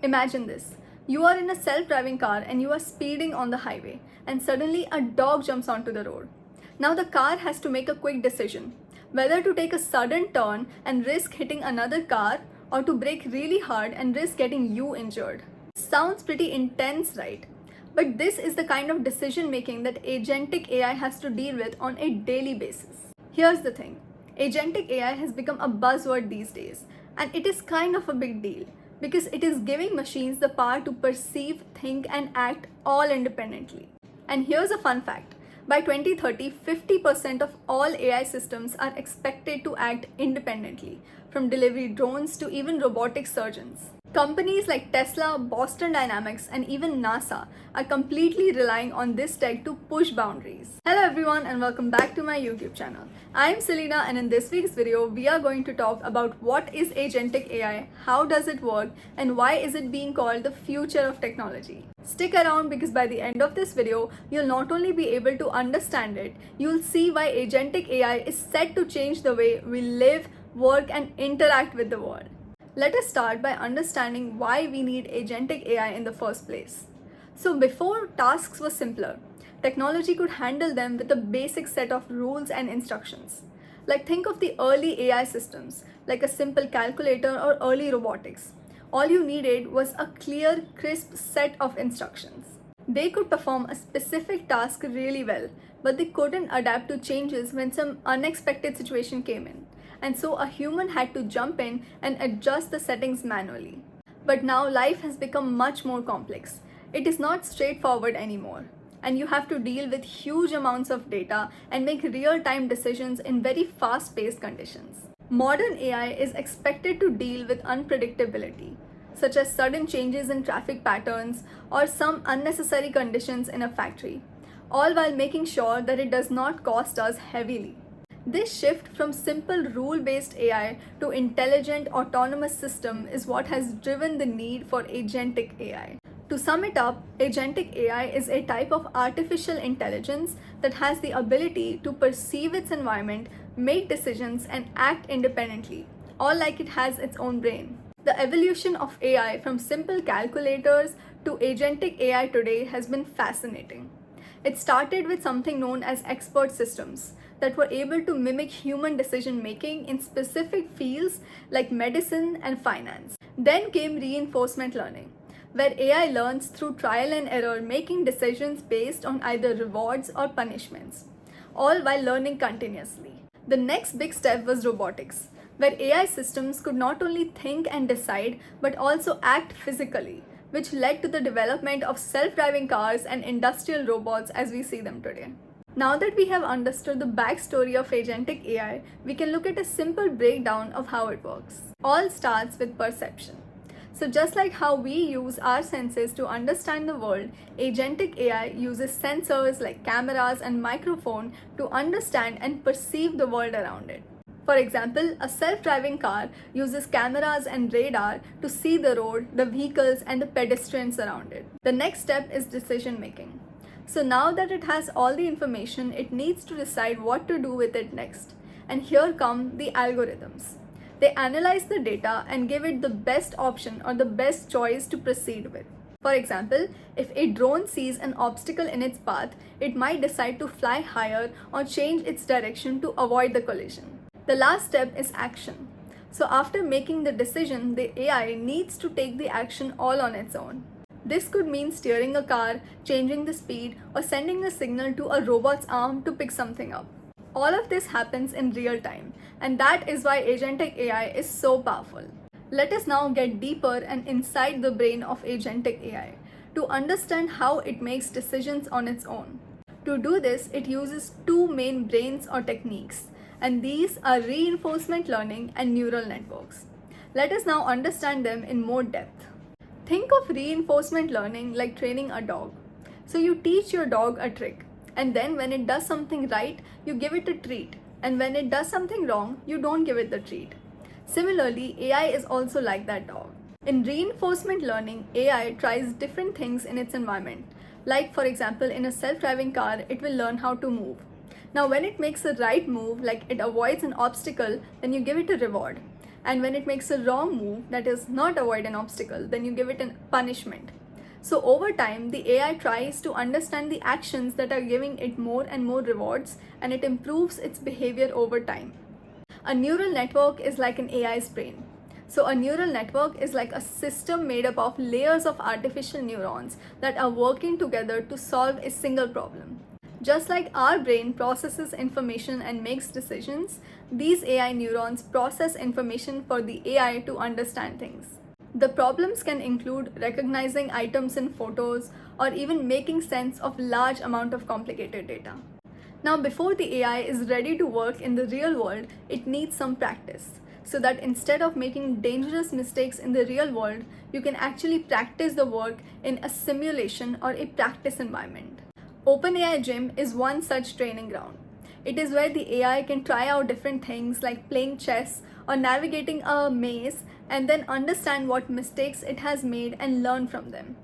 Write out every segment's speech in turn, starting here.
Imagine this. You are in a self-driving car and you are speeding on the highway, and suddenly a dog jumps onto the road. Now the car has to make a quick decision, whether to take a sudden turn and risk hitting another car or to brake really hard and risk getting you injured. Sounds pretty intense, right? But this is the kind of decision making that agentic AI has to deal with on a daily basis. Here's the thing. Agentic AI has become a buzzword these days, and it is kind of a big deal because it is giving machines the power to perceive, think, and act all independently. And here's a fun fact. By 2030, 50% of all AI systems are expected to act independently, from delivery drones to even robotic surgeons. Companies like Tesla, Boston Dynamics, and even NASA are completely relying on this tech to push boundaries. Hello everyone and welcome back to my YouTube channel. I am Selena, and in this week's video, we are going to talk about what is agentic AI, how does it work, and why is it being called the future of technology. Stick around because by the end of this video, you'll not only be able to understand it, you'll see why agentic AI is set to change the way we live, work, and interact with the world. Let us start by understanding why we need agentic AI in the first place. So before tasks were simpler, technology could handle them with a basic set of rules and instructions. Like think of the early AI systems, like a simple calculator or early robotics. All you needed was a clear, crisp set of instructions. They could perform a specific task really well, but they couldn't adapt to changes when some unexpected situation came in. And so a human had to jump in and adjust the settings manually. But now life has become much more complex. It is not straightforward anymore, and you have to deal with huge amounts of data and make real-time decisions in very fast-paced conditions. Modern AI is expected to deal with unpredictability, such as sudden changes in traffic patterns or some unnecessary conditions in a factory, all while making sure that it does not cost us heavily. This shift from simple rule-based AI to intelligent autonomous system is what has driven the need for agentic AI. To sum it up, agentic AI is a type of artificial intelligence that has the ability to perceive its environment, make decisions, and act independently, all like it has its own brain. The evolution of AI from simple calculators to agentic AI today has been fascinating. It started with something known as expert systems that were able to mimic human decision making in specific fields like medicine and finance. Then came reinforcement learning, where AI learns through trial and error, making decisions based on either rewards or punishments, all while learning continuously. The next big step was robotics, where AI systems could not only think and decide but also act physically, which led to the development of self-driving cars and industrial robots as we see them today. Now that we have understood the backstory of agentic AI, we can look at a simple breakdown of how it works. All starts with perception. So just like how we use our senses to understand the world, agentic AI uses sensors like cameras and microphone to understand and perceive the world around it. For example, a self-driving car uses cameras and radar to see the road, the vehicles, and the pedestrians around it. The next step is decision making. So now that it has all the information, it needs to decide what to do with it next. And here come the algorithms. They analyze the data and give it the best option or the best choice to proceed with. For example, if a drone sees an obstacle in its path, it might decide to fly higher or change its direction to avoid the collision. The last step is action. So after making the decision, the AI needs to take the action all on its own. This could mean steering a car, changing the speed, or sending a signal to a robot's arm to pick something up. All of this happens in real time, and that is why agentic AI is so powerful. Let us now get deeper and inside the brain of agentic AI to understand how it makes decisions on its own. To do this, it uses two main brains or techniques, and these are reinforcement learning and neural networks. Let us now understand them in more depth. Think of reinforcement learning like training a dog. So you teach your dog a trick, and then when it does something right, you give it a treat, and when it does something wrong, you don't give it the treat. Similarly, AI is also like that dog. In reinforcement learning, AI tries different things in its environment. Like for example, in a self-driving car, it will learn how to move. Now when it makes the right move, like it avoids an obstacle, then you give it a reward. And when it makes a wrong move, that is not avoid an obstacle, then you give it a punishment. So over time, the AI tries to understand the actions that are giving it more and more rewards, and it improves its behavior over time. A neural network is like an AI's brain. So a neural network is like a system made up of layers of artificial neurons that are working together to solve a single problem. Just like our brain processes information and makes decisions, these AI neurons process information for the AI to understand things. The problems can include recognizing items in photos or even making sense of large amount of complicated data. Now, before the AI is ready to work in the real world, it needs some practice. So that instead of making dangerous mistakes in the real world, you can actually practice the work in a simulation or a practice environment. OpenAI Gym is one such training ground. It is where the AI can try out different things like playing chess or navigating a maze and then understand what mistakes it has made and learn from them.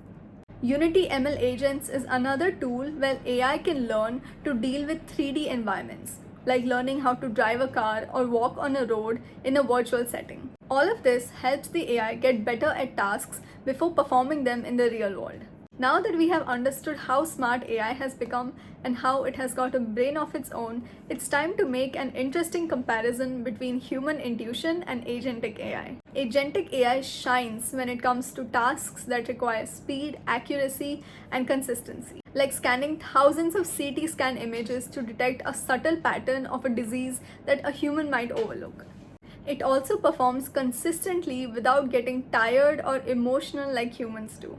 Unity ML Agents is another tool where AI can learn to deal with 3D environments, like learning how to drive a car or walk on a road in a virtual setting. All of this helps the AI get better at tasks before performing them in the real world. Now that we have understood how smart AI has become and how it has got a brain of its own, it's time to make an interesting comparison between human intuition and agentic AI. Agentic AI shines when it comes to tasks that require speed, accuracy, and consistency, like scanning thousands of CT scan images to detect a subtle pattern of a disease that a human might overlook. It also performs consistently without getting tired or emotional like humans do.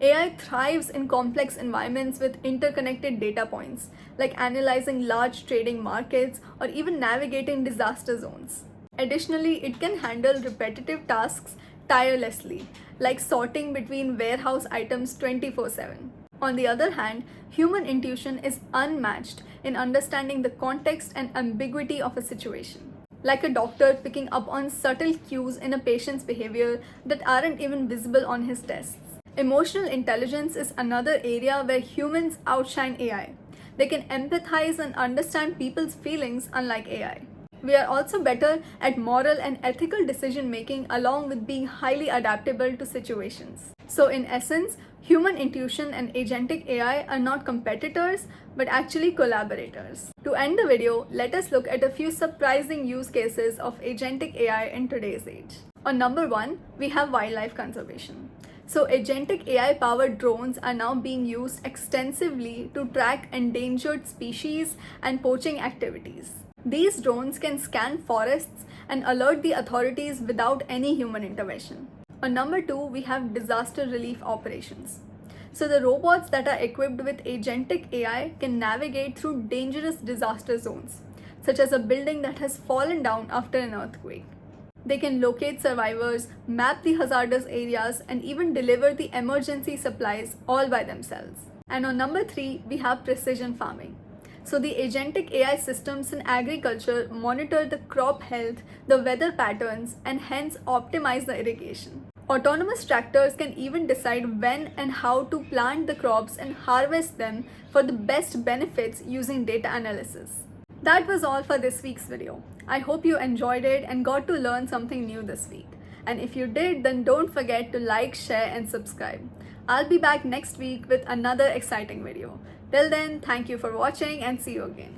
AI thrives in complex environments with interconnected data points, like analyzing large trading markets or even navigating disaster zones. Additionally, it can handle repetitive tasks tirelessly, like sorting between warehouse items 24/7. On the other hand, human intuition is unmatched in understanding the context and ambiguity of a situation, like a doctor picking up on subtle cues in a patient's behavior that aren't even visible on his tests. Emotional intelligence is another area where humans outshine AI. They can empathize and understand people's feelings unlike AI. We are also better at moral and ethical decision making along with being highly adaptable to situations. So in essence, human intuition and agentic AI are not competitors but actually collaborators. To end the video, let us look at a few surprising use cases of agentic AI in today's age. On number 1, we have wildlife conservation. So agentic AI-powered drones are now being used extensively to track endangered species and poaching activities. These drones can scan forests and alert the authorities without any human intervention. On number 2, we have disaster relief operations. So the robots that are equipped with agentic AI can navigate through dangerous disaster zones, such as a building that has fallen down after an earthquake. They can locate survivors, map the hazardous areas, and even deliver the emergency supplies all by themselves. And on number 3, we have precision farming. So the agentic AI systems in agriculture monitor the crop health, the weather patterns, and hence optimize the irrigation. Autonomous tractors can even decide when and how to plant the crops and harvest them for the best benefits using data analysis. That was all for this week's video. I hope you enjoyed it and got to learn something new this week. And if you did, then don't forget to like, share, and subscribe. I'll be back next week with another exciting video. Till then, thank you for watching and see you again.